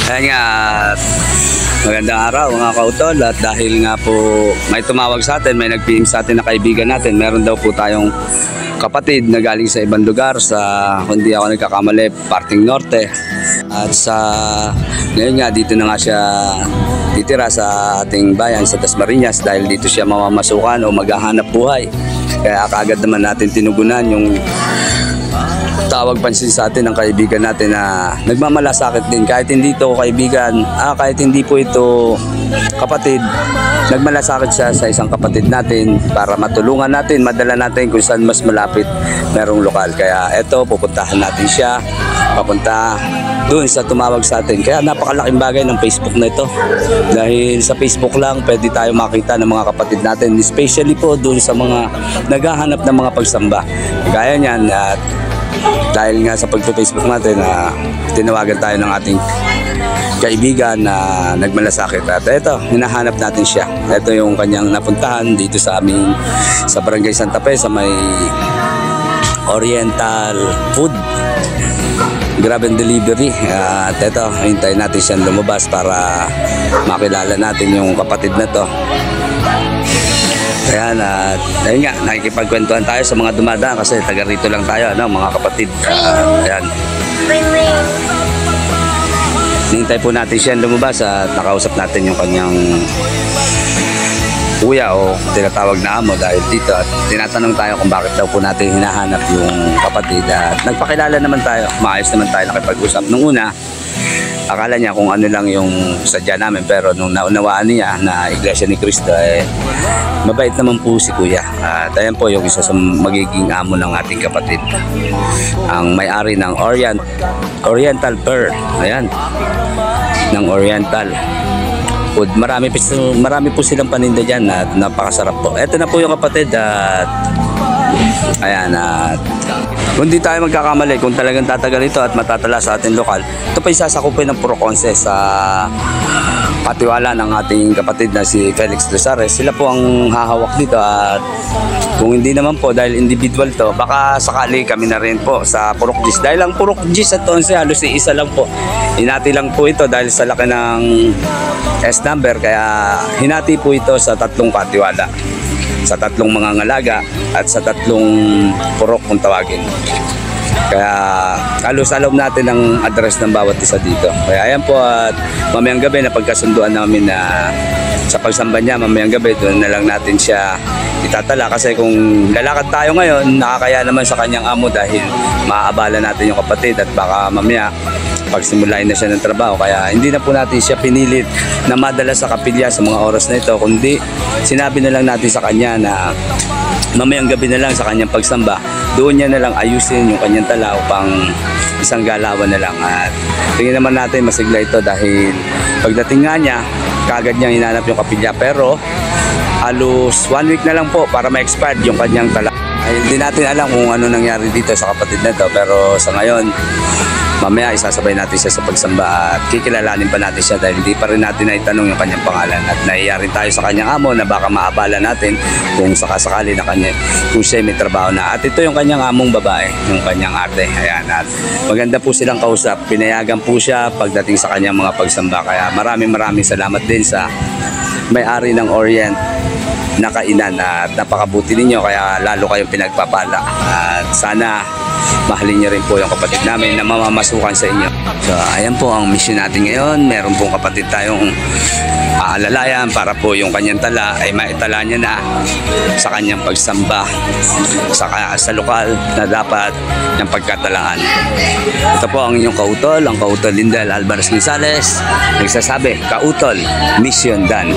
Ayan nga, magandang araw mga kautol. At dahil nga po may tumawag sa atin, may nag-PM sa atin na kaibigan natin, meron daw po tayong kapatid na galing sa ibang lugar sa, kung di ako nagkakamali, Parting Norte. At sa ngayon nga dito na nga siya titira sa ating bayan sa Dasmariñas dahil dito siya mamamasukan o maghahanap buhay. Kaya kaagad naman natin tinugunan yung tawag pansin sa atin ng kaibigan natin na nagmamalasakit din kahit hindi ito kaibigan, kahit hindi po ito kapatid, nagmalasakit siya sa isang kapatid natin para matulungan natin, madala natin kung saan mas malapit merong lokal. Kaya eto, pupuntahan natin siya papunta doon sa tumawag sa atin. Kaya napakalaking bagay ng Facebook na ito dahil sa Facebook lang pwede tayo makita ng mga kapatid natin, especially po doon sa mga naghahanap ng mga pagsamba kaya niyan. At dahil nga sa pagpo-Facebook natin tinawagan tayo ng ating kaibigan na nagmalasakit at ito, hinahanap natin siya. Ito yung kanyang napuntahan dito sa aming sa Barangay Santa Fe sa may Oriental Food Grab and Delivery. At ito, hintayin natin siyang lumabas para makilala natin yung kapatid na to. Ayan, at ayun nga, nakikipagkwentuhan tayo sa mga dumadaan kasi taga rito lang tayo, mga kapatid. Ayan. Hintay po natin siya lumabas at nakausap natin yung kanyang kuya o tinatawag na amo dahil dito. At tinatanong tayo kung bakit daw po natin hinahanap yung kapatid. At nagpakilala naman tayo, maayos naman tayo nakipag-usap. Nung una, akala niya kung ano lang yung sadya namin, pero nung naunawaan niya na Iglesia ni Cristo, mabait naman po si kuya. At ayan po yung isa sa magiging amo ng ating kapatid, ang may-ari ng Oriental Pearl. Ayan, ng Oriental Food. Marami po silang paninda dyan at napakasarap po. Ito na po yung kapatid. At ayan, at kung di tayo magkakamali, kung talagang tatagal ito at matatala sa ating lokal, ito pa isasakupin ng Puro Conce sa patiwala ng ating kapatid na si Felix Lazares. Sila po ang hahawak dito. At kung hindi naman po dahil individual to, baka sakali kami na rin po sa Purok Gis. Dahil ang Purok Gis at Conce halos isa lang po. Hinati lang po ito dahil sa laki ng S number, kaya hinati po ito sa tatlong patiwala, sa tatlong mga ngalaga at sa tatlong purok kung tawagin. Kaya halos alam natin ang address ng bawat isa dito. Kaya ayan po, at mamayang gabi na pagkasunduan namin na sa pagsamba niya, mamayang gabi doon na lang natin siya itatala. Kasi kung lalakad tayo ngayon, nakakaya naman sa kanyang amo dahil maaabala natin yung kapatid at baka mamaya pagsimulain na siya ng trabaho. Kaya hindi na po natin siya pinilit na madala sa kapilya sa mga oras na ito, kundi sinabi na lang natin sa kanya na mamayang gabi na lang sa kanyang pagsamba, doon niya na lang ayusin yung kanyang tala upang isang galawan na lang. At tingin naman natin masigla ito dahil pagdating nga niya, kaagad niyang hinanap yung kapilya, pero halos 1 week na lang po para ma-expired yung kanyang tala. Ay, hindi natin alam kung ano nangyari dito sa kapatid na ito, pero sa ngayon mamaya isasabay natin siya sa pagsamba at kikilalanin pa natin siya dahil hindi pa rin natin naitanong yung kanyang pangalan. At naiyarin tayo sa kanyang amo na baka maabala natin kung sakasakali na kung siya may trabaho na. At ito yung kanyang among babae, yung kanyang ate. Ayan, at maganda po silang kausap. Pinayagan po siya pagdating sa kanyang mga pagsamba. Kaya maraming salamat din sa may-ari ng Orient na kainan at napakabuti ninyo, kaya lalo kayong pinagpapala. At sana mahalin niyo rin po yung kapatid namin na mamamasukan sa inyo. So ayan po ang mission natin ngayon. Meron pong kapatid tayong aalalayan para po yung kanyang tala ay maitala niya na sa kanyang pagsamba sa lokal na dapat ng pagkatalaan. Ito po ang inyong kautol, ang kautol Lindel Alvarez Gonzales, nagsasabi, kautol, mission done.